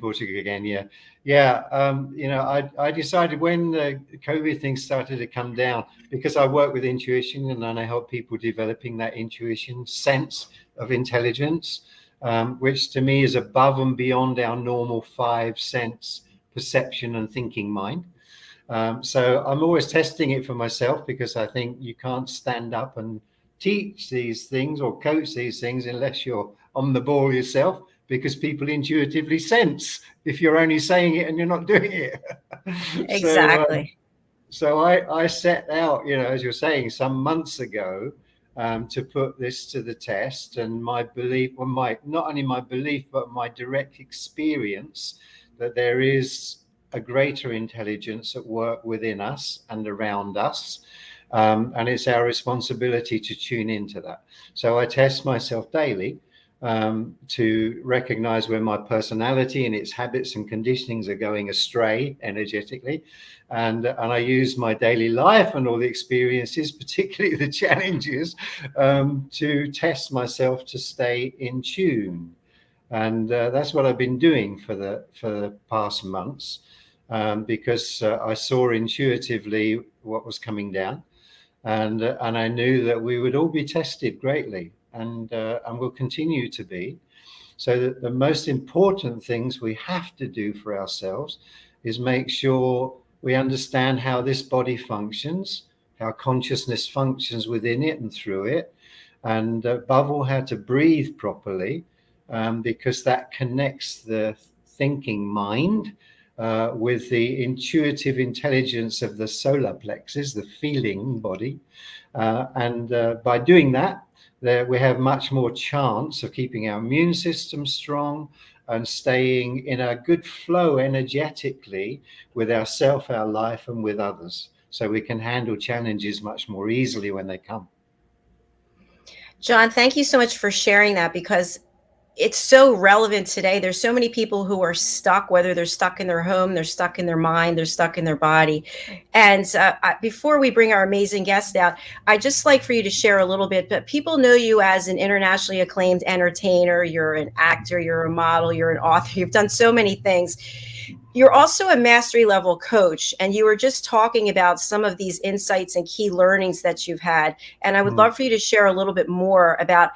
Portugal again, yeah. I decided when the COVID thing started to come down, because I work with intuition and then I help people developing that intuition sense of intelligence, which to me is above and beyond our normal 5 sense perception and thinking mind. So I'm always testing it for myself, because I think you can't stand up and teach these things or coach these things unless you're on the ball yourself, because people intuitively sense if you're only saying it and you're not doing it. Exactly. So I set out, as you're saying, some months ago, to put this to the test, and my belief, not only my belief, but my direct experience that there is a greater intelligence at work within us and around us. And it's our responsibility to tune into that. So I test myself daily, to recognize when my personality and its habits and conditionings are going astray energetically. And I use my daily life and all the experiences, particularly the challenges, to test myself to stay in tune. And that's what I've been doing for the past months, because I saw intuitively what was coming down, and I knew that we would all be tested greatly, and will continue to be. So that the most important things we have to do for ourselves is make sure we understand how this body functions, how consciousness functions within it and through it, and above all, how to breathe properly, because that connects the thinking mind with the intuitive intelligence of the solar plexus, the feeling body. And by doing that, we have much more chance of keeping our immune system strong and staying in a good flow energetically with ourself, our life, and with others, so we can handle challenges much more easily when they come. John, thank you so much for sharing that, because it's so relevant today. There's so many people who are stuck, whether they're stuck in their home, they're stuck in their mind, they're stuck in their body. And before we bring our amazing guest out, I'd just like for you to share a little bit, but people know you as an internationally acclaimed entertainer. You're an actor, you're a model, you're an author. You've done so many things. You're also a mastery level coach, and you were just talking about some of these insights and key learnings that you've had. And I would love for you to share a little bit more about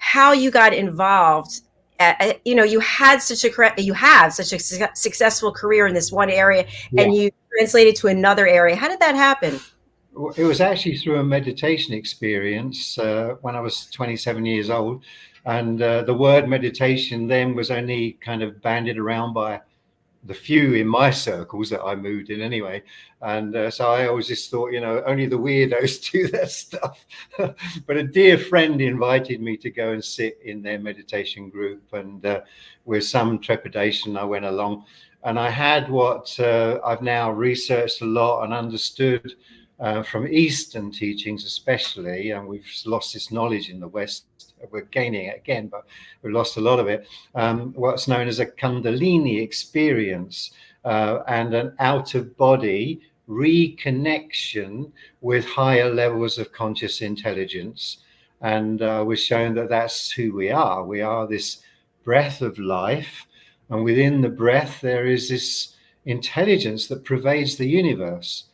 how you got involved you know, you have such a successful career in this one area, Yeah. and you translated to another area. How did that happen? It was actually through a meditation experience when I was 27 years old. And the word meditation then was only kind of bandied around by the few in my circles that I moved in anyway. And so I always just thought, you know, only the weirdos do that stuff. But a dear friend invited me to go and sit in their meditation group. And with some trepidation, I went along. And I had what I've now researched a lot and understood from Eastern teachings, especially, and we've lost this knowledge in the West. We're gaining it again, but we've lost a lot of it. What's known as a Kundalini experience and an out-of-body reconnection with higher levels of conscious intelligence. And we're shown that that's who we are. We are this breath of life, and within the breath there is this intelligence that pervades the universe.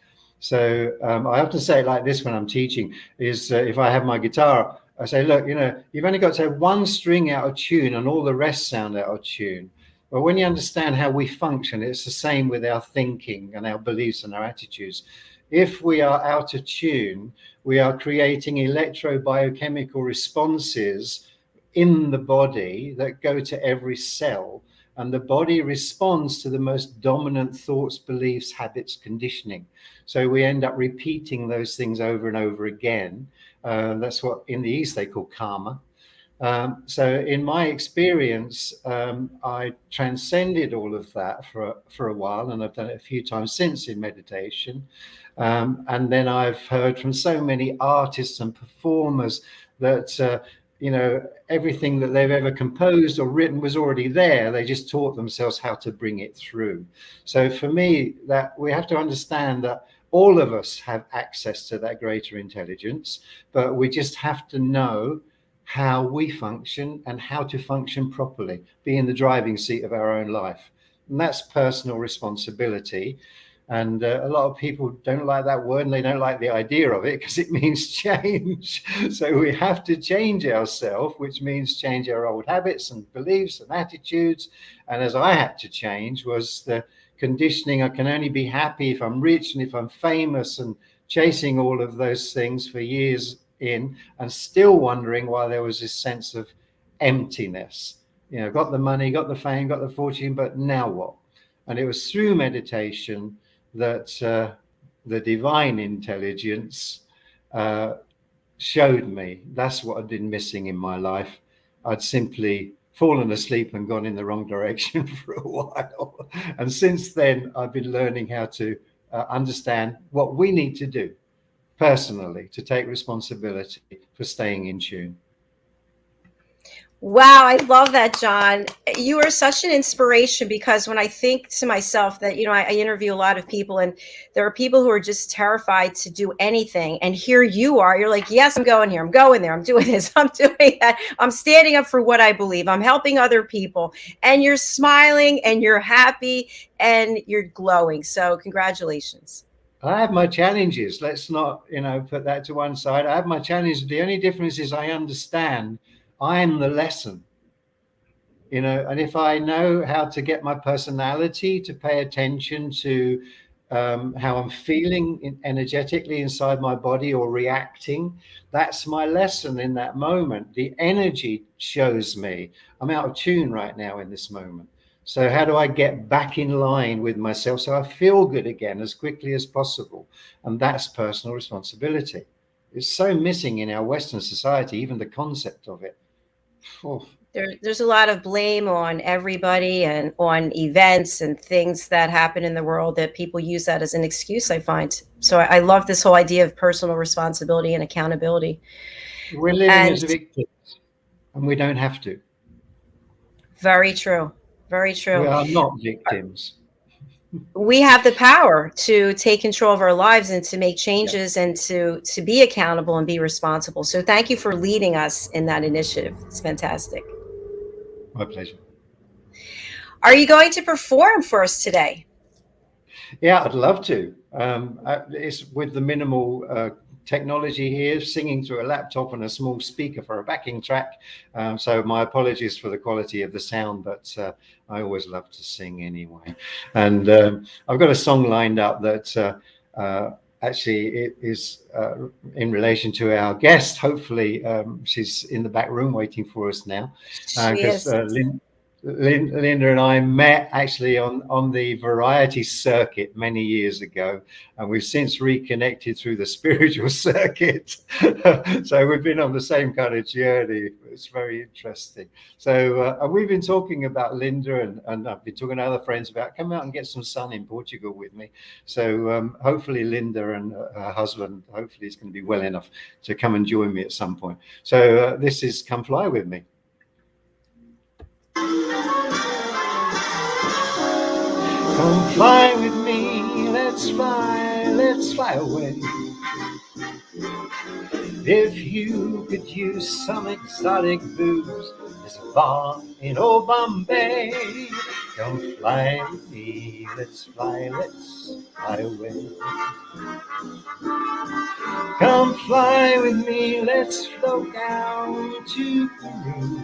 So I often say it like this when I'm teaching, is if I have my guitar, I say, look, you know, you've only got to have one string out of tune and all the rest sound out of tune. But when you understand how we function, it's the same with our thinking and our beliefs and our attitudes. If we are out of tune, we are creating electrobiochemical responses in the body that go to every cell. And the body responds to the most dominant thoughts, beliefs, habits, conditioning. So we end up repeating those things over and over again. That's what in the East they call karma. So in my experience, I transcended all of that for a while, and I've done it a few times since in meditation. And then I've heard from so many artists and performers that you know, everything that they've ever composed or written was already there. They just taught themselves how to bring it through. So for me, that we have to understand that all of us have access to that greater intelligence, but we just have to know how we function and how to function properly, be in the driving seat of our own life. And that's personal responsibility. And a lot of people don't like that word, and they don't like the idea of it because it means change. So we have to change ourselves, which means change our old habits and beliefs and attitudes. And as I had to change was the conditioning, I can only be happy if I'm rich and if I'm famous, and chasing all of those things for years in, and still wondering why there was this sense of emptiness. You know, got the money, got the fame, got the fortune, but now what? And it was through meditation that the divine intelligence showed me that's what I'd been missing in my life. I'd simply fallen asleep and gone in the wrong direction for a while. And since then, I've been learning how to understand what we need to do personally to take responsibility for staying in tune. Wow, I love that, John. You are such an inspiration, because when I think to myself that, you know, I interview a lot of people, and there are people who are just terrified to do anything. And here you are, you're like, yes, I'm going here. I'm going there. I'm doing this. I'm doing that. I'm standing up for what I believe. I'm helping other people. And you're smiling and you're happy and you're glowing. So congratulations. I have my challenges. Let's not, you know, put that to one side. I have my challenges. The only difference is I understand I'm the lesson, you know, and if I know how to get my personality to pay attention to how I'm feeling energetically inside my body or reacting, that's my lesson in that moment. The energy shows me I'm out of tune right now in this moment. So how do I get back in line with myself so I feel good again as quickly as possible? And that's personal responsibility. It's so missing in our Western society, even the concept of it. Oh. There's a lot of blame on everybody and on events and things that happen in the world that people use that as an excuse, I find. So I love this whole idea of personal responsibility and accountability. We're living And as victims, and we don't have to. very true. Very We true. are not victims. We have the power to take control of our lives and to make Yeah, changes and to be accountable and be responsible. So thank you for leading us in that initiative. It's fantastic. my pleasure. Are you going to perform for us today? Yeah, I'd love to. It's with the minimal technology here, singing through a laptop and a small speaker for a backing track. So my apologies for the quality of the sound, but I always love to sing anyway. And I've got a song lined up that actually it is in relation to our guest. Hopefully she's in the back room waiting for us now, because Linda and I met actually on the variety circuit many years ago, and we've since reconnected through the spiritual circuit. So we've been on the same kind of journey. It's very interesting. So we've been talking about Linda, and I've been talking to other friends about come out and get some sun in Portugal with me. So hopefully Linda and her husband, hopefully is going to be well enough to come and join me at some point. So this is Come Fly With Me. Come fly with me, let's fly away. If you could use some exotic booze, there's a bar in old Bombay. Come fly with me, let's fly away. Come fly with me, let's float down to Peru.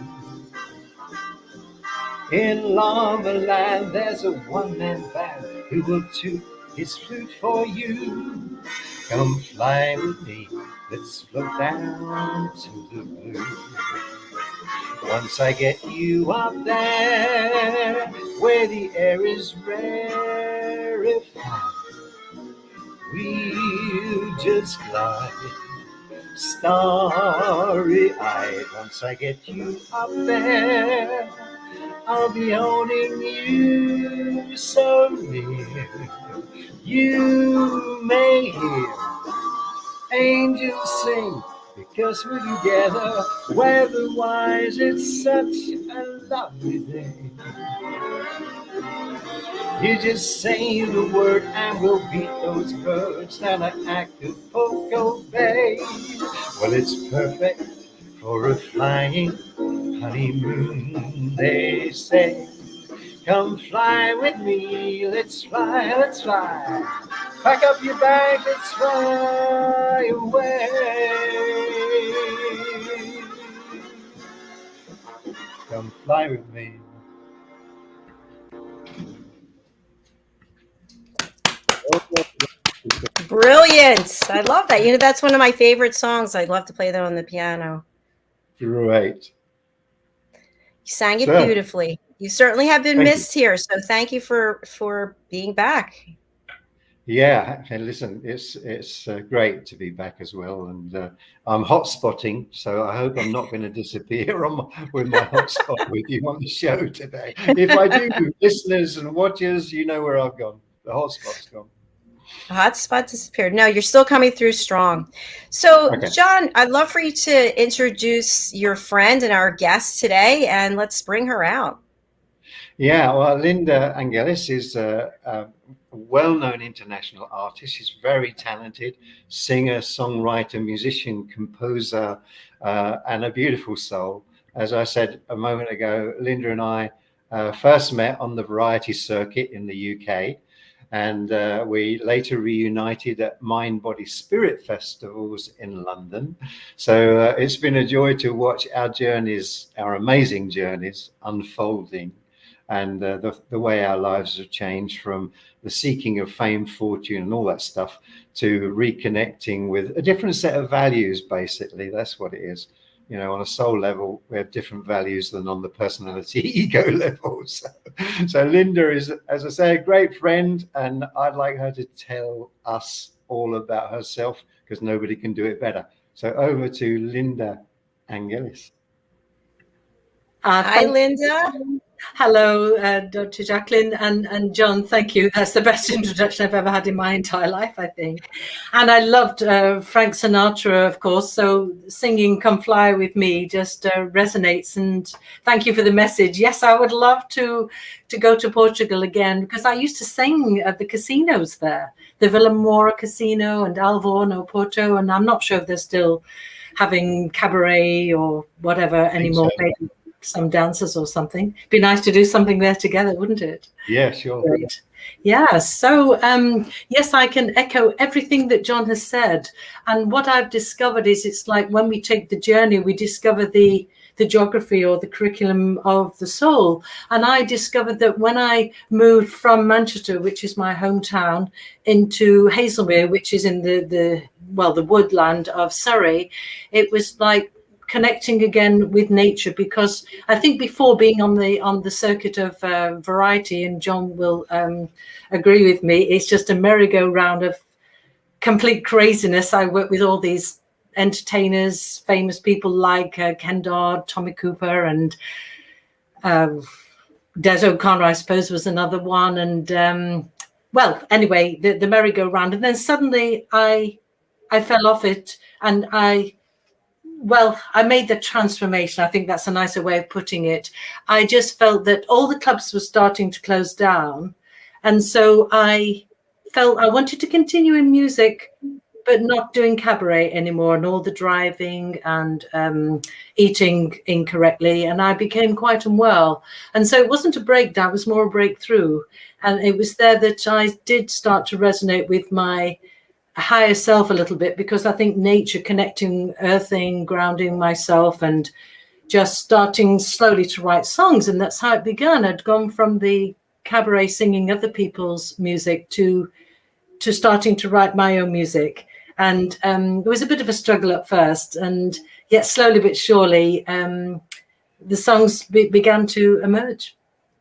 In Lava Land, there's a one-man band who will toot his flute for you. Come fly with me, let's float down to the blue. Once I get you up there, where the air is rarefied, we'll just glide, starry-eyed. Once I get you up there, I'll be holding you so near. You may hear angels sing, because we're together. Weather-wise, it's such a lovely day. You just say the word and we'll beat those birds down an Acapulco Bay. Well, it's perfect for a flying honeymoon, they say. Come fly with me, let's fly. Pack up your bag, let's fly away. Come fly with me. Brilliant. I love that. You know, that's one of my favorite songs. I'd love to play that on the piano. Great. You sang it beautifully. You certainly have been missed here, so thank you for being back. Yeah, and listen, it's great to be back as well, and I'm hot spotting, so I hope I'm not going to disappear with my hotspot with you on the show today. If I do, listeners and watchers, you know where I've gone. The hotspot's gone. The hotspot disappeared. No, you're still coming through strong. So, okay. John, I'd love for you to introduce your friend and our guest today, and let's bring her out. Yeah, well, Linda Angelis is a well-known international artist. She's very talented, singer, songwriter, musician, composer, and a beautiful soul. As I said a moment ago, Linda and I first met on the variety circuit in the UK. And we later reunited at Mind, Body, Spirit festivals in London. So it's been a joy to watch our journeys, our amazing journeys, unfolding, and the way our lives have changed from the seeking of fame, fortune, and all that stuff to reconnecting with a different set of values, basically. That's what it is. You know, on a soul level, we have different values than on the personality ego levels. So Linda is, as I say, a great friend, and I'd like her to tell us all about herself because nobody can do it better. So over to Linda Angelis. Hi, Linda. Hello, Dr. Jacalyn and John. Thank you. That's the best introduction I've ever had in my entire life, I think. And I loved Frank Sinatra, of course. So singing "Come Fly with Me" just resonates. And thank you for the message. Yes, I would love to go to Portugal again because I used to sing at the casinos there, the Vila Moura Casino and Alvorno, Porto. And I'm not sure if they're still having cabaret or whatever anymore. So. Maybe some dances or something. Be nice to do something there together, wouldn't it? Yeah, sure. Great. Yeah, so yes, I can echo everything that John has said. And what I've discovered is it's like when we take the journey, we discover the geography or the curriculum of the soul. And I discovered that when I moved from Manchester, which is my hometown, into Hazelmere, which is in the woodland of Surrey, it was like connecting again with nature, because I think before being on the circuit of variety, and John will agree with me, it's just a merry-go-round of complete craziness. I work with all these entertainers, famous people like Ken Dodd, Tommy Cooper, and Des O'Connor, I suppose, was another one. And anyway, the merry-go-round. And then suddenly I fell off it, and I made the transformation. I think that's a nicer way of putting it. I just felt that all the clubs were starting to close down. And so I felt I wanted to continue in music, but not doing cabaret anymore, and all the driving and eating incorrectly. And I became quite unwell. And so it wasn't a breakdown, it was more a breakthrough. And it was there that I did start to resonate with my higher self a little bit, because I think nature, connecting, earthing, grounding myself, and just starting slowly to write songs. And that's how it began. I'd gone from the cabaret singing other people's music to starting to write my own music. And it was a bit of a struggle at first, and yet slowly but surely the songs began to emerge.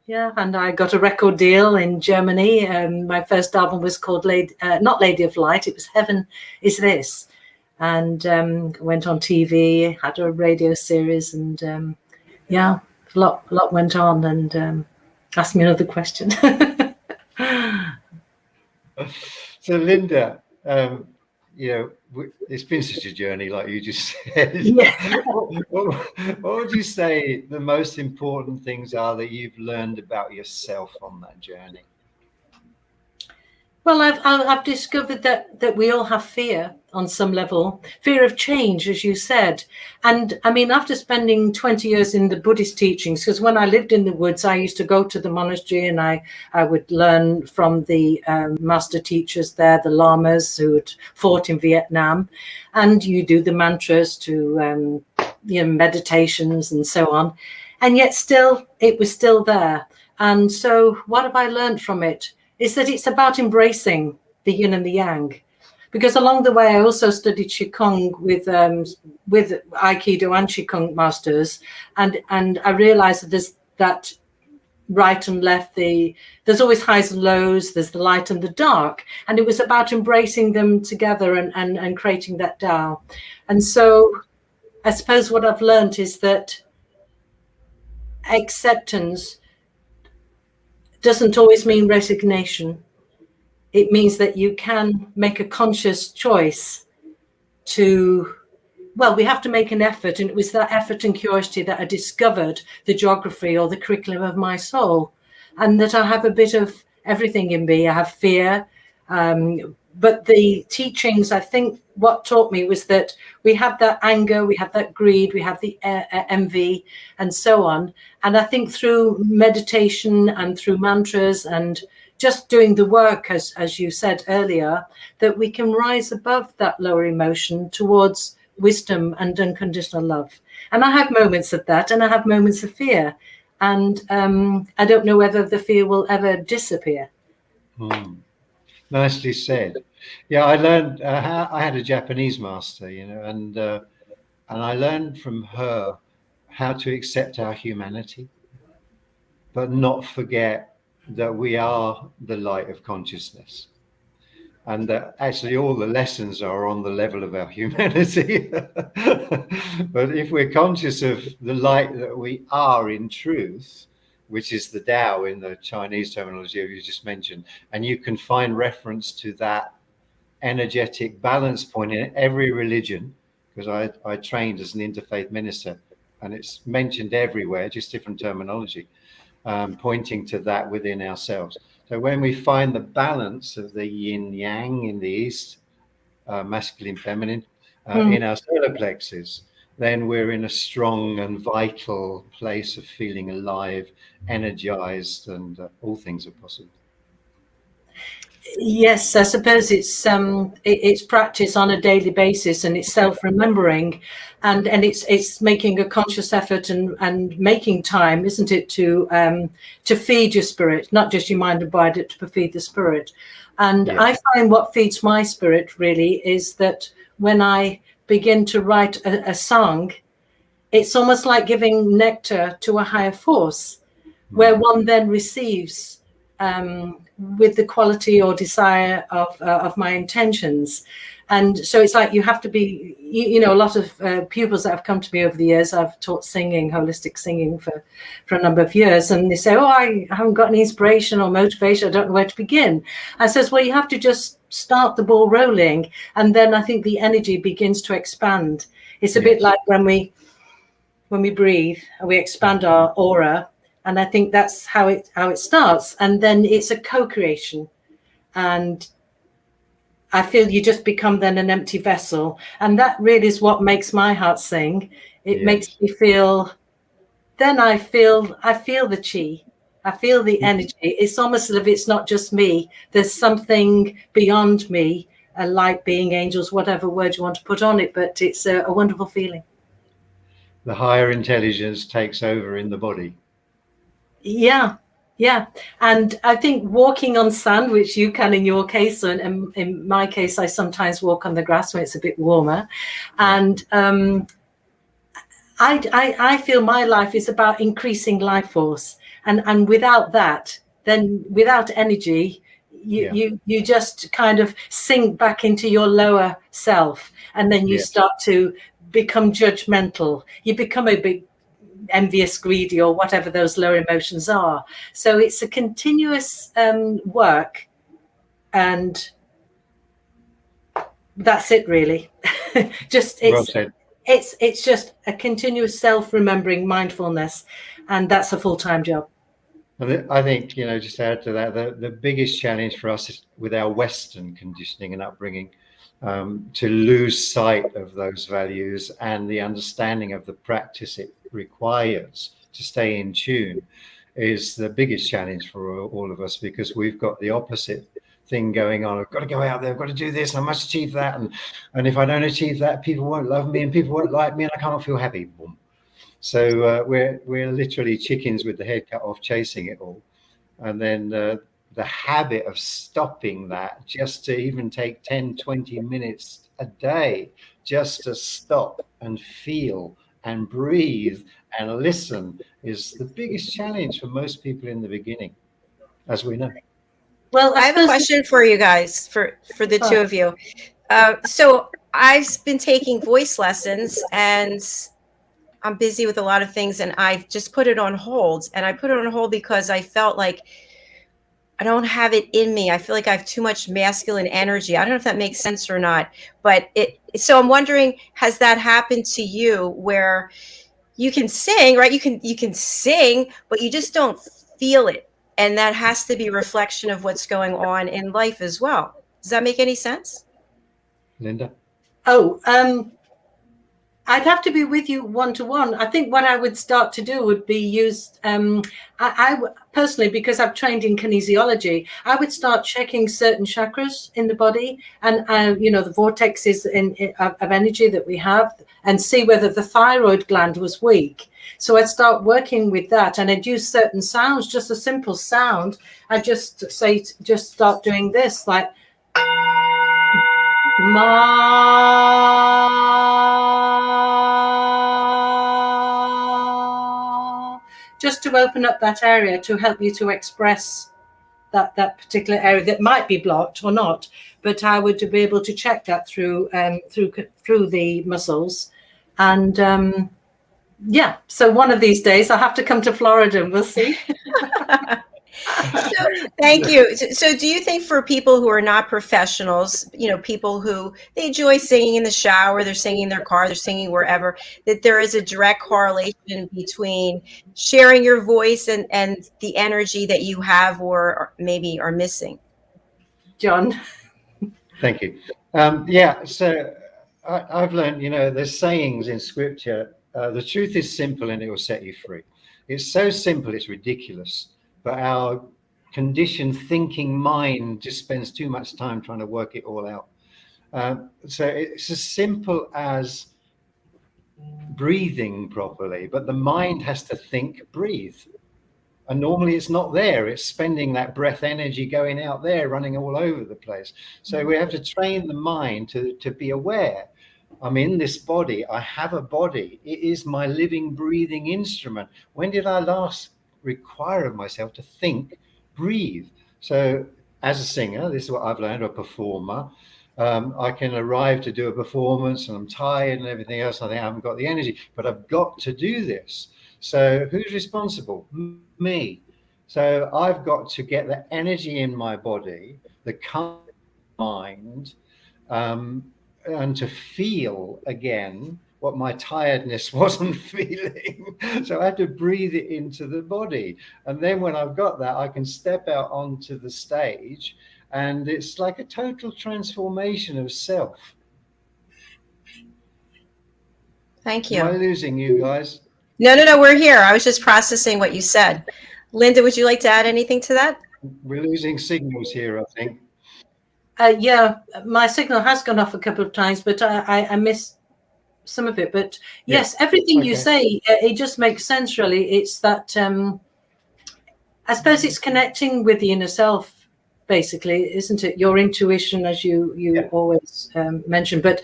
Yeah, and I got a record deal in Germany. My first album was called not Lady of Light, it was Heaven Is This. And went on TV, had a radio series, and a lot went on. And ask me another question. So Linda, it's been such a journey, like you just said. Yeah. What would you say the most important things are that you've learned about yourself on that journey? Well, I've discovered that we all have fear on some level, fear of change, as you said. And I mean, after spending 20 years in the Buddhist teachings, because when I lived in the woods, I used to go to the monastery, and I would learn from the master teachers there, the lamas who had fought in Vietnam. And you do the mantras to, meditations and so on. And yet still, it was still there. And so what have I learned from it? Is that it's about embracing the yin and the yang. Because along the way, I also studied Qigong with Aikido and Qigong masters. And I realized that there's that right and left, there's always highs and lows, there's the light and the dark. And it was about embracing them together and creating that Tao. And so I suppose what I've learned is that acceptance doesn't always mean resignation. It means that you can make a conscious choice to, we have to make an effort. And it was that effort and curiosity that I discovered the geography or the curriculum of my soul, and that I have a bit of everything in me. I have fear, but the teachings, I think what taught me was that we have that anger, we have that greed, we have the envy, and so on. And I think through meditation and through mantras and just doing the work, as you said earlier, that we can rise above that lower emotion towards wisdom and unconditional love. And I have moments of that, and I have moments of fear. And I don't know whether the fear will ever disappear. Nicely said. Yeah, I learned. I had a Japanese master, and I learned from her how to accept our humanity, but not forget that we are the light of consciousness, and that actually all the lessons are on the level of our humanity. But if we're conscious of the light that we are in truth, which is the Tao in the Chinese terminology you just mentioned, and you can find reference to that energetic balance point in every religion, because I trained as an interfaith minister, and it's mentioned everywhere, just different terminology, pointing to that within ourselves. So when we find the balance of the yin yang in the East, masculine, feminine, in our solar plexus, then we're in a strong and vital place of feeling alive, energized, and all things are possible. Yes, I suppose it's practice on a daily basis, and it's self-remembering, and it's making a conscious effort and making time, isn't it, to feed your spirit, not just your mind and body, but to feed the spirit. And Yeah. I find what feeds my spirit really is that when I begin to write a song, it's almost like giving nectar to a higher force, where one then receives with the quality or desire of my intentions. And so it's like you have to be, you know, a lot of pupils that have come to me over the years, I've taught singing, holistic singing for a number of years, and they say, oh, I haven't got any inspiration or motivation, I don't know where to begin. I says, well, you have to just start the ball rolling, and then I think the energy begins to expand. It's a bit like when we breathe, we expand our aura, and I think that's how it starts. And then it's a co-creation, and I feel you just become then an empty vessel, and that really is what makes my heart sing. It makes me feel. Then I feel the chi. I feel the energy. It's almost as if it's not just me. There's something beyond me, a light being, angels, whatever word you want to put on it. But it's a wonderful feeling. The higher intelligence takes over in the body. Yeah. And I think walking on sand, which you can in your case, and in my case, I sometimes walk on the grass when it's a bit warmer. And I feel my life is about increasing life force. And without that, then without energy, you just kind of sink back into your lower self. And then you start to become judgmental. You become a big envious, greedy, or whatever those lower emotions are. So it's a continuous work, and that's it really. Just it's just a continuous self-remembering mindfulness, and that's a full-time job. I think, you know, just to add to that, the biggest challenge for us is with our Western conditioning and upbringing, to lose sight of those values and the understanding of the practice it requires to stay in tune is the biggest challenge for all of us, because we've got the opposite thing going on. I've got to go out there, I've got to do this, I must achieve that, and if I don't achieve that, people won't love me and people won't like me and I can't feel happy. Boom. So we're literally chickens with the head cut off, chasing it all. And then the habit of stopping that, just to even take 10-20 minutes a day, just to stop and feel and breathe and listen, is the biggest challenge for most people in the beginning, as we know. Well, I have a question for you guys, for the two of you. So I've been taking voice lessons, and I'm busy with a lot of things, and I've just put it on hold. And I put it on hold because I felt like I don't have it in me. I feel like I have too much masculine energy. I don't know if that makes sense or not, but so I'm wondering, has that happened to you where you can sing, right? You can sing, but you just don't feel it. And that has to be a reflection of what's going on in life as well. Does that make any sense? Linda? I'd have to be with you one-to-one. I think what I would start to do would be use, I personally, because I've trained in kinesiology, I would start checking certain chakras in the body, and you know, the vortexes of energy that we have, and see whether the thyroid gland was weak. So I'd start working with that, and I'd use certain sounds, just a simple sound. I'd just start doing this, like just to open up that area, to help you to express that particular area that might be blocked or not. But I would be able to check that through the muscles. And so one of these days I'll have to come to Florida and we'll see. So, thank you. So do you think for people who are not professionals, you know, people who they enjoy singing in the shower, they're singing in their car, they're singing wherever, that there is a direct correlation between sharing your voice and the energy that you have or maybe are missing? John? Thank you. So I've learned, you know, there's sayings in scripture, the truth is simple and it will set you free. It's so simple, it's ridiculous. But our conditioned thinking mind just spends too much time trying to work it all out. So it's as simple as breathing properly, but the mind has to think, breathe. And normally it's not there. It's spending that breath energy going out there, running all over the place. So we have to train the mind to be aware. I'm in this body. I have a body. It is my living, breathing instrument. When did I last require of myself to think, breathe? So as a singer, this is what I've learned, or a performer, I can arrive to do a performance and I'm tired and everything else. I think I haven't got the energy, but I've got to do this. So who's responsible? Me. So I've got to get the energy in my body, the calm mind, and to feel again what my tiredness wasn't feeling. So I had to breathe it into the body. And then when I've got that, I can step out onto the stage, and it's like a total transformation of self. Thank you. Am I losing you guys? No, we're here. I was just processing what you said. Linda, would you like to add anything to that? We're losing signals here, I think. Yeah, my signal has gone off a couple of times, but I missed some of it. But yes, everything you say, it just makes sense, really. It's that, I suppose it's connecting with the inner self, basically, isn't it? Your intuition, as you always mention. But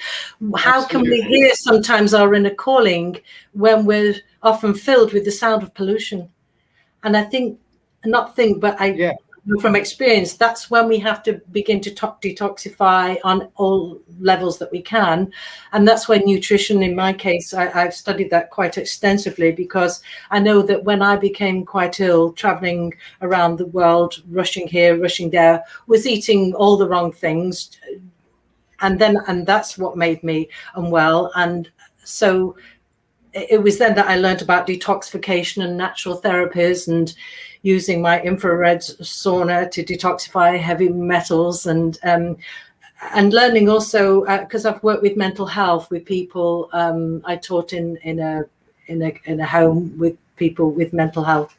how can we hear sometimes our inner calling when we're often filled with the sound of pollution? And I think, from experience, that's when we have to begin to detoxify on all levels that we can. And that's when nutrition, in my case, I've studied that quite extensively, because I know that when I became quite ill, traveling around the world, rushing here, rushing there, was eating all the wrong things. And that's what made me unwell. And so it was then that I learned about detoxification and natural therapies, and using my infrared sauna to detoxify heavy metals, and learning also, because I've worked with mental health with people. I taught in a home with people with mental health,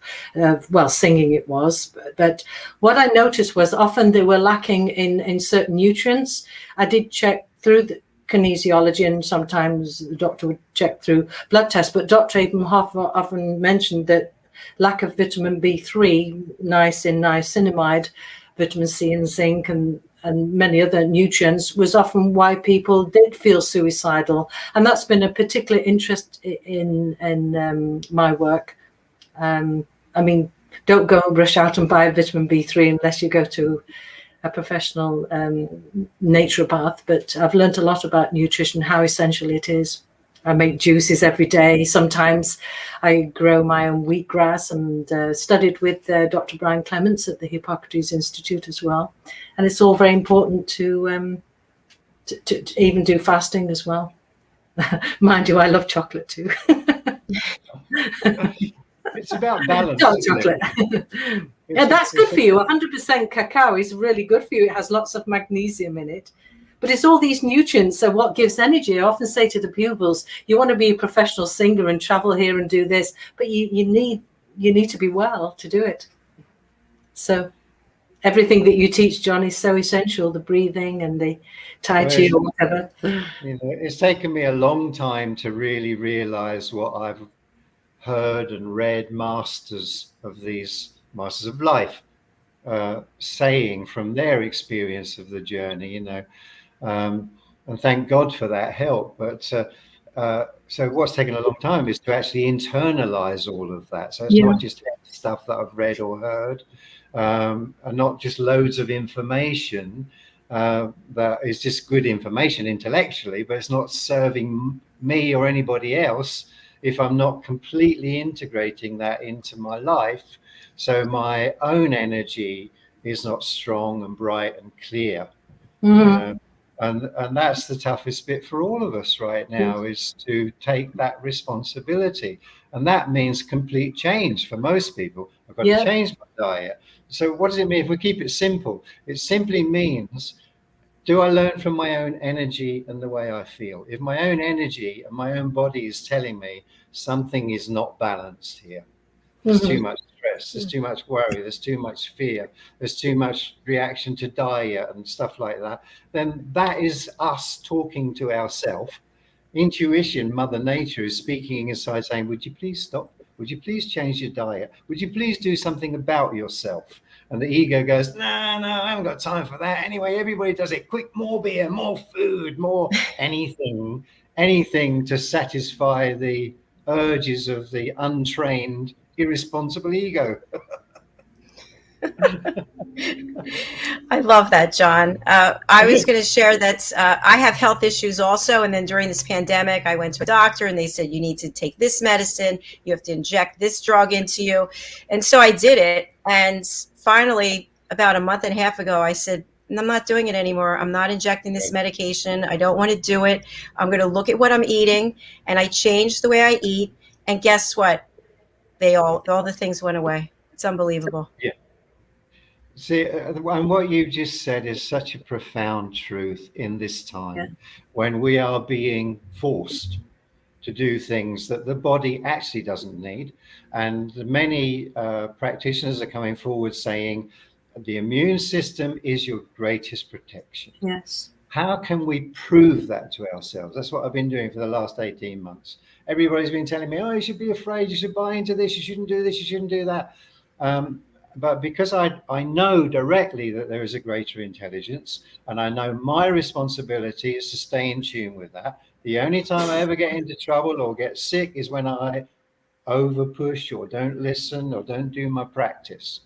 singing it was. But what I noticed was often they were lacking in certain nutrients. I did check through the kinesiology, and sometimes the doctor would check through blood tests, but Dr. Abraham often mentioned that lack of vitamin B3, niacinamide, vitamin C and zinc, and many other nutrients was often why people did feel suicidal. And that's been a particular interest in my work. I mean, don't go and rush out and buy vitamin B3 unless you go to a professional naturopath, but I've learned a lot about nutrition, how essential it is. I make juices every day. Sometimes I grow my own wheatgrass, and studied with Dr. Brian Clements at the Hippocrates Institute as well. And it's all very important to even do fasting as well. Mind you, I love chocolate too. It's about balance. Chocolate. Yeah, that's good for you. 100% cacao is really good for you. It has lots of magnesium in it. But it's all these nutrients. So what gives energy? I often say to the pupils, you want to be a professional singer and travel here and do this, but you need to be well to do it. So everything that you teach, John, is so essential, the breathing and the Tai Chi or whatever. You know, it's taken me a long time to really realize what I've heard and read masters of life saying from their experience of the journey, you know. And thank God for that help. But so what's taken a long time is to actually internalize all of that. So it's not just stuff that I've read or heard, and not just loads of information that is just good information intellectually, but it's not serving me or anybody else if I'm not completely integrating that into my life. So my own energy is not strong and bright and clear. Mm-hmm. And that's the toughest bit for all of us right now, is to take that responsibility. And that means complete change for most people. I've got to change my diet. So what does it mean if we keep it simple? It simply means, do I learn from my own energy and the way I feel? If my own energy and my own body is telling me something is not balanced here, there's too much stress, stress, there's too much worry, there's too much fear, there's too much reaction to diet and stuff like that, then that is us talking to ourselves. Intuition, Mother Nature is speaking inside saying, would you please stop? Would you please change your diet? Would you please do something about yourself? And the ego goes, no, I haven't got time for that. Anyway, everybody does it. Quick, more beer, more food, more anything to satisfy the urges of the untrained, irresponsible ego. I love that, John. I was going to share that I have health issues also. And then during this pandemic, I went to a doctor and they said, you need to take this medicine. You have to inject this drug into you. And so I did it. And finally, about a month and a half ago, I said, I'm not doing it anymore. I'm not injecting this medication. I don't want to do it. I'm going to look at what I'm eating. And I changed the way I eat. And guess what? All the things went away. It's unbelievable. Yeah. See, and what you just said is such a profound truth in this time when we are being forced to do things that the body actually doesn't need. And many practitioners are coming forward saying the immune system is your greatest protection. Yes. How can we prove that to ourselves? That's what I've been doing for the last 18 months. Everybody's been telling me, oh, you should be afraid, you should buy into this, you shouldn't do this, you shouldn't do that. But because I know directly that there is a greater intelligence, and I know my responsibility is to stay in tune with that. The only time I ever get into trouble or get sick is when I over push or don't listen or don't do my practice.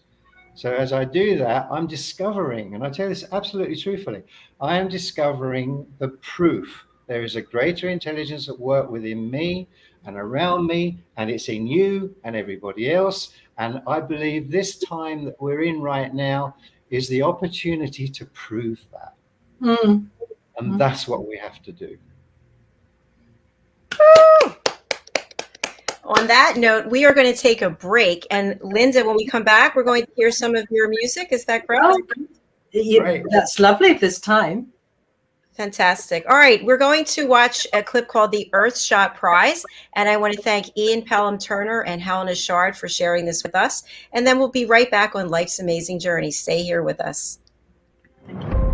So as I do that, I'm discovering, and I tell this absolutely truthfully, I am discovering the proof. There is a greater intelligence at work within me and around me, and it's in you and everybody else. And I believe this time that we're in right now is the opportunity to prove that. And that's what we have to do. On that note, we are going to take a break. And Linda, when we come back, we're going to hear some of your music. Is that correct? Oh, that's lovely this time. Fantastic. All right. We're going to watch a clip called The Earthshot Prize. And I want to thank Ian Pelham Turner and Helena Shard for sharing this with us. And then we'll be right back on Life's Amazing Journey. Stay here with us. Thank you.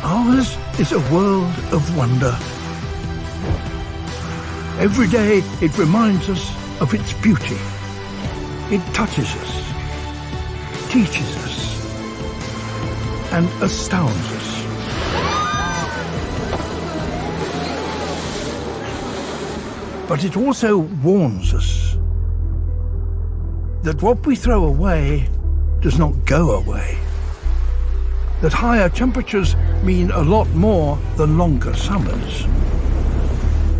Ours is a world of wonder. Every day it reminds us of its beauty. It touches us, teaches us, and astounds us. But it also warns us that what we throw away does not go away. That higher temperatures mean a lot more than longer summers.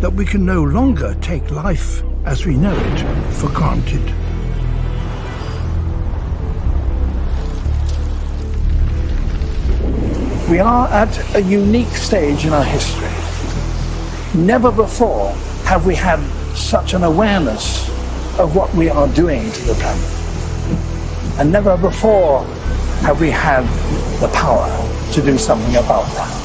That we can no longer take life as we know it for granted. We are at a unique stage in our history. Never before have we had such an awareness of what we are doing to the planet. And never before have we had the power to do something about that.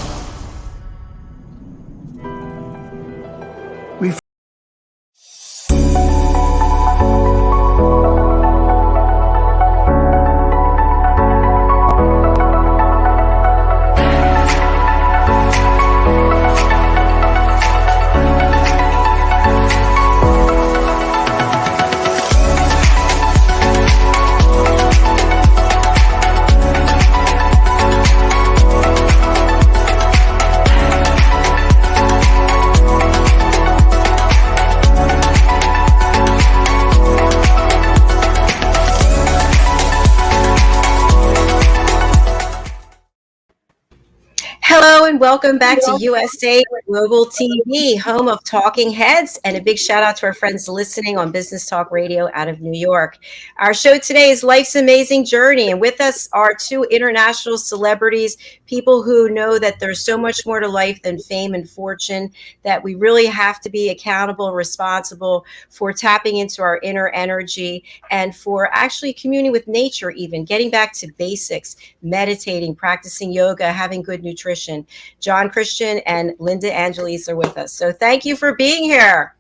Welcome back to USA Global TV, home of Talking Heads, and a big shout out to our friends listening on Business Talk Radio out of New York. Our show today is Life's Amazing Journey, and with us are two international celebrities, people who know that there's so much more to life than fame and fortune, that we really have to be accountable, responsible for tapping into our inner energy and for actually communing with nature, even getting back to basics, meditating, practicing yoga, having good nutrition. John Christian and Linda Angelis are with us. So thank you for being here.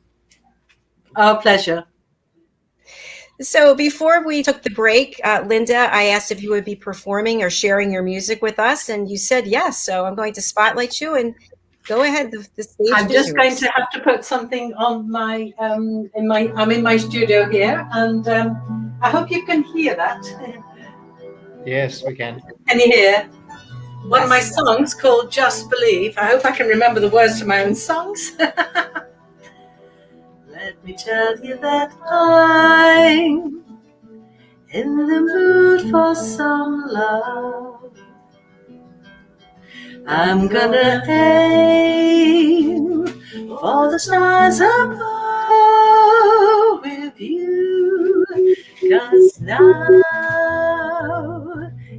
Our pleasure. So before we took the break, Linda, I asked if you would be performing or sharing your music with us, and you said yes. So I'm going to spotlight you and go ahead. The stage I'm is just yours. going to have to put something on my I'm in my studio here, and I hope you can hear that. Yes, we can. Can you hear? One of my songs called Just Believe. I hope I can remember the words to my own songs. Let me tell you that I'm in the mood for some love. I'm gonna aim for the stars above with you, 'cause now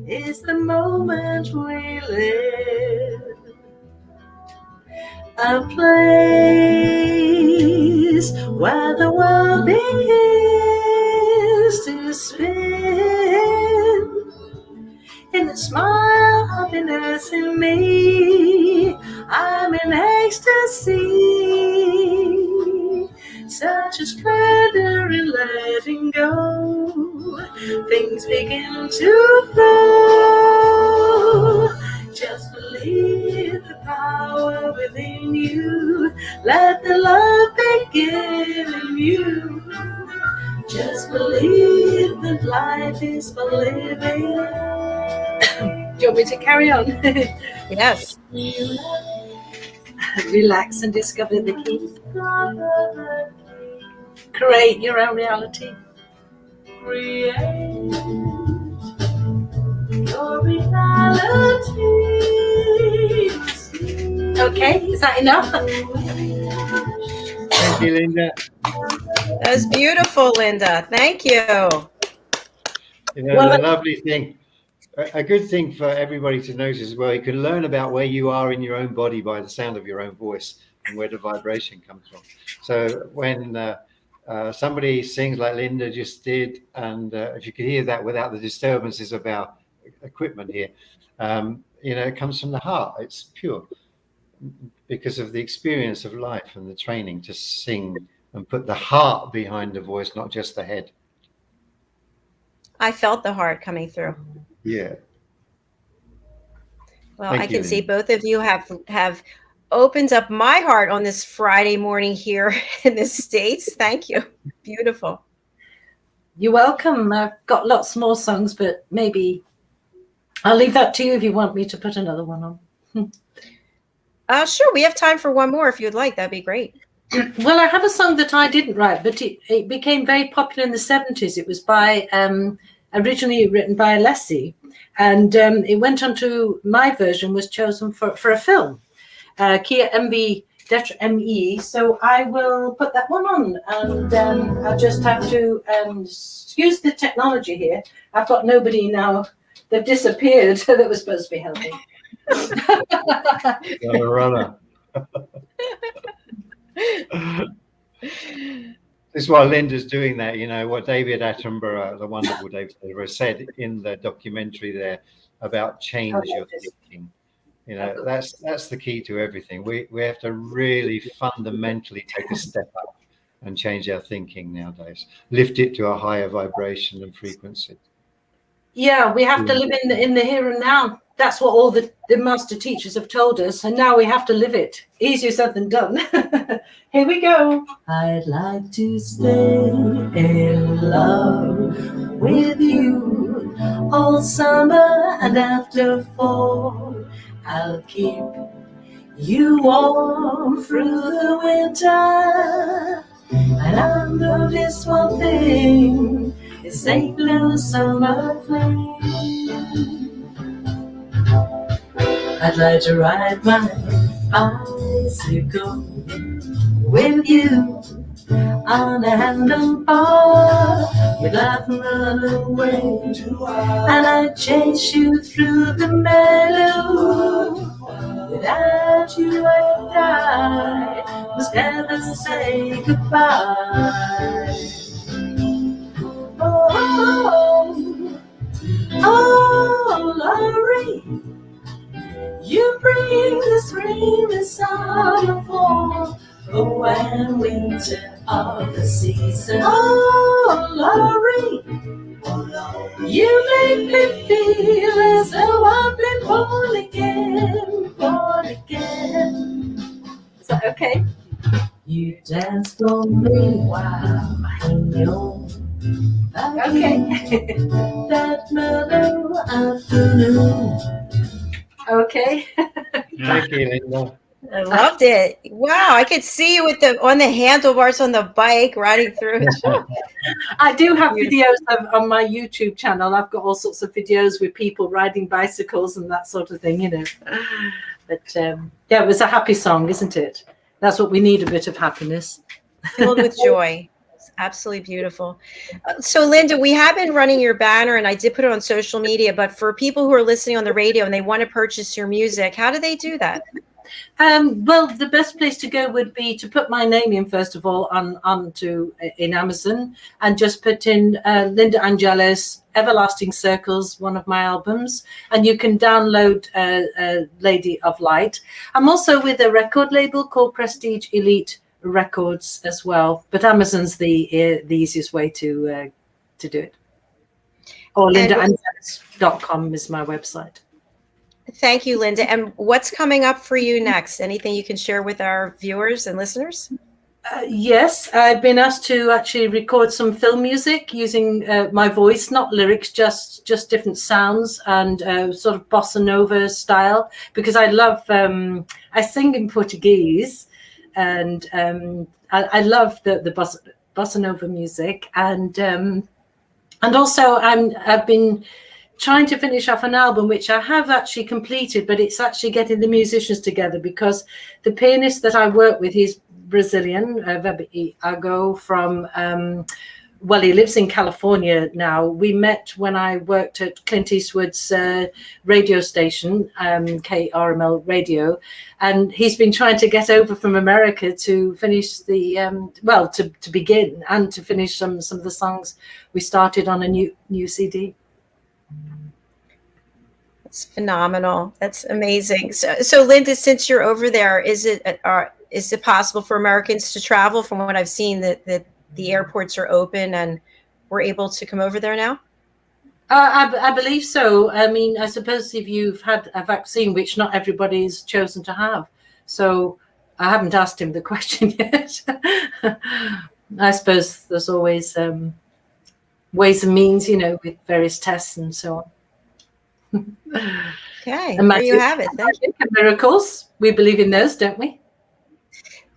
is the moment we live. A place where the world begins to spin. In a smile, happiness in me, I'm in ecstasy. Such a splendor in letting go. Things begin to flow. Just believe the power within you. Let the love begin in you. Just believe that life is for living. Do you want me to carry on? Yes. Relax and discover the key. Create your own reality. Create your reality. Okay, is that enough? Thank you, Linda. That was beautiful, Linda. Thank you. You know, the lovely thing, a good thing for everybody to notice as well, you can learn about where you are in your own body by the sound of your own voice and where the vibration comes from. So when somebody sings like Linda just did, and if you could hear that without the disturbances of our equipment here, you know, it comes from the heart. It's pure because of the experience of life and the training to sing and put the heart behind the voice, not just the head. I felt the heart coming through. Yeah. Well, Thank I you, can see Linda. both of you have opened up my heart on this Friday morning here in the States. Thank you. Beautiful. You're welcome. I've got lots more songs, but maybe I'll leave that to you if you want me to put another one on. Sure. We have time for one more if you'd like. That'd be great. Well, I have a song that I didn't write, but it became very popular in the 70s. It was by originally written by Leslie, and it went on to my version was chosen for a film, Kia MV ME. So I will put that one on, and I'll just have to excuse the technology here. I've got nobody now. They've disappeared that was supposed to be helping. Runner. This is why Linda's doing that, you know, what David Attenborough, the wonderful David Attenborough, said in the documentary there about change your thinking. You know, that's the key to everything. We have to really fundamentally take a step up and change our thinking nowadays. Lift it to a higher vibration and frequency. Yeah, we have to live in the here and now. That's what all the master teachers have told us, and now we have to live it. Easier said than done. Here we go. I'd like to stay in love with you all summer, and after fall, I'll keep you warm through the winter. And I know this one thing, this ain't no summer flame. I'd like to ride my bicycle with you on a handlebar. We'd laugh and run away, and I'd chase you through the meadow. Without you and I must never say goodbye. Oh, oh, Laurie, You bring the spring, the summer, fall, when winter are the season. Oh, Laurie, you make me feel as though I've been born again, born again. Is that okay? You dance for me while I'm young. Okay. That mellow afternoon. Okay. Thank you, Linda. I loved it. Wow, I could see you with on the handlebars on the bike riding through. I do have videos on my YouTube channel. I've got all sorts of videos with people riding bicycles and that sort of thing, you know. But yeah, it was a happy song, isn't it? That's what we need, a bit of happiness. Filled with joy. It's absolutely beautiful. So Linda, we have been running your banner and I did put it on social media, but for people who are listening on the radio and they want to purchase your music, how do they do that? Well, the best place to go would be to put my name in, first of all, in Amazon, and just put in Linda Angelis, Everlasting Circles, one of my albums, and you can download Lady of Light. I'm also with a record label called Prestige Elite Records as well, but Amazon's the easiest way to do it. Or lindaangelis.com is my website. Thank you, Linda. And what's coming up for you next? Anything you can share with our viewers and listeners? Yes, I've been asked to actually record some film music using my voice, not lyrics, just different sounds and sort of bossa nova style, because I love, I sing in Portuguese, and I love the bossa nova music, and also I've been trying to finish off an album which I have actually completed, but it's actually getting the musicians together, because the pianist that I work with, he's Brazilian, Iago from, well, he lives in California now. We met when I worked at Clint Eastwood's radio station, KRML Radio, and he's been trying to get over from America to finish the, to begin and to finish some of the songs we started on a new CD. It's phenomenal. That's amazing. So Linda, since you're over there, is it possible for Americans to travel? From what I've seen, that the airports are open and we're able to come over there now? I believe so. I mean, I suppose if you've had a vaccine, which not everybody's chosen to have. So I haven't asked him the question yet. I suppose there's always ways and means, you know, with various tests and so on. Okay, there you have it. Thank you. Miracles. We believe in those, don't we?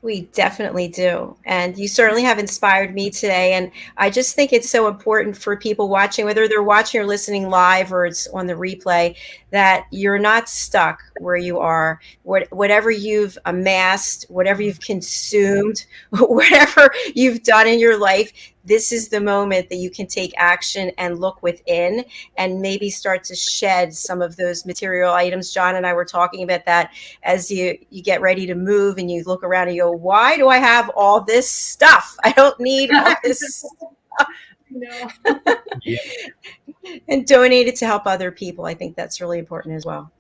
We definitely do. And you certainly have inspired me today. And I just think it's so important for people watching, whether they're watching or listening live or it's on the replay, that you're not stuck where you are. Whatever you've amassed, whatever you've consumed, whatever you've done in your life, this is the moment that you can take action and look within and maybe start to shed some of those material items. John and I were talking about that as you get ready to move and you look around and you go, why do I have all this stuff? I don't need all this stuff. No. Yeah. And donate it to help other people. I think that's really important as well.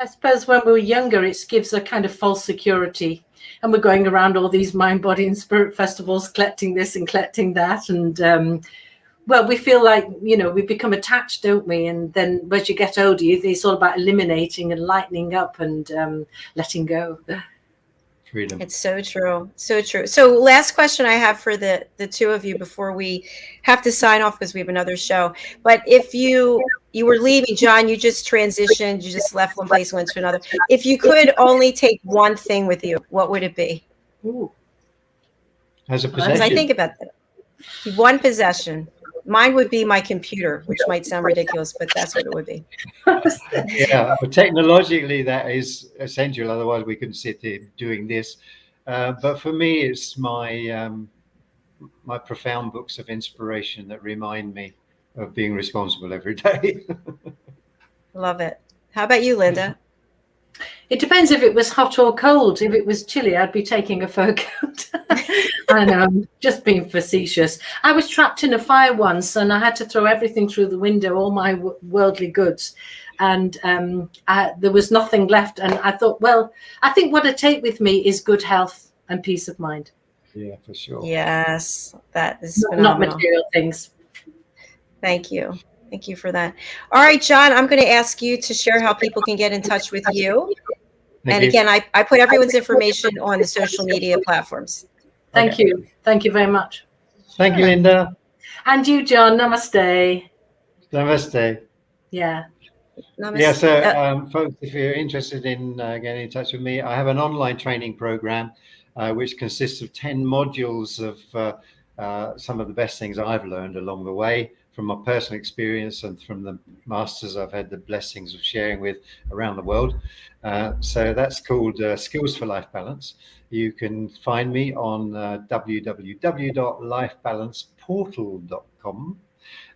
I suppose when we were younger, it gives a kind of false security. And we're going around all these mind, body and spirit festivals, collecting this and collecting that. And, well, we feel like, you know, we become attached, don't we? And then as you get older, it's all about eliminating and lightening up and letting go. Freedom. It's so true. So true. So last question I have for the two of you before we have to sign off because we have another show. But if you were leaving, John, you just transitioned, you just left one place and went to another. If you could only take one thing with you, what would it be? Ooh. As a Because possession. I think about that. One possession. Mine would be my computer, which might sound ridiculous, but that's what it would be. Yeah, but technologically that is essential. Otherwise, we couldn't sit here doing this. But for me, it's my my profound books of inspiration that remind me of being responsible every day. Love it. How about you, Linda? It depends if it was hot or cold. If it was chilly, I'd be taking a fur coat. I know, I'm just being facetious. I was trapped in a fire once, and I had to throw everything through the window, all my worldly goods, and there was nothing left. And I thought, well, I think what I take with me is good health and peace of mind. Yeah, for sure. Yes, that is Not phenomenal. material things. Thank you. Thank you for that. All right, John, I'm going to ask you to share how people can get in touch with you. Thank you. Again, I put everyone's information on the social media platforms. Thank you. Thank you very much. Thank you, Linda. And you, John. Namaste. Namaste. Yeah. Namaste. Yeah, so folks, if you're interested in getting in touch with me, I have an online training program which consists of 10 modules of some of the best things I've learned along the way from my personal experience and from the masters I've had the blessings of sharing with around the world. So that's called Skills for Life Balance. You can find me on www.lifebalanceportal.com.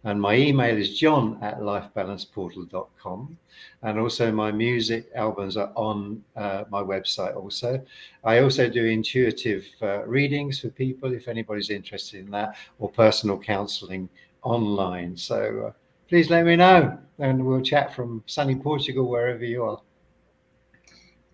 And my email is john@lifebalanceportal.com. And also my music albums are on my website also. I also do intuitive readings for people if anybody's interested in that, or personal counseling online. So please let me know and we'll chat from sunny Portugal, wherever you are.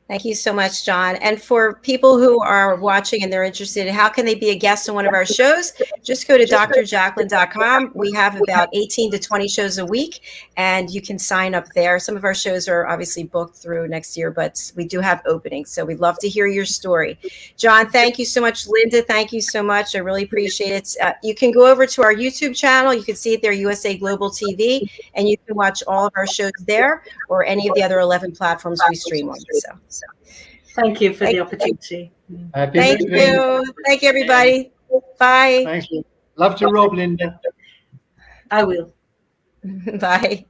Thank you so much, John. And for people who are watching and they're interested, how can they be a guest on one of our shows? Just go to drjacalyn.com. We have about 18 to 20 shows a week, and you can sign up there. Some of our shows are obviously booked through next year, but we do have openings. So we'd love to hear your story. John, thank you so much. Linda, thank you so much. I really appreciate it. You can go over to our YouTube channel. You can see it there, USA Global TV, and you can watch all of our shows there or any of the other 11 platforms we stream on. So. Thank you for the opportunity. Thank you. Thank you, everybody. Bye. Thanks. Love to Rob, Linda. I will. Bye.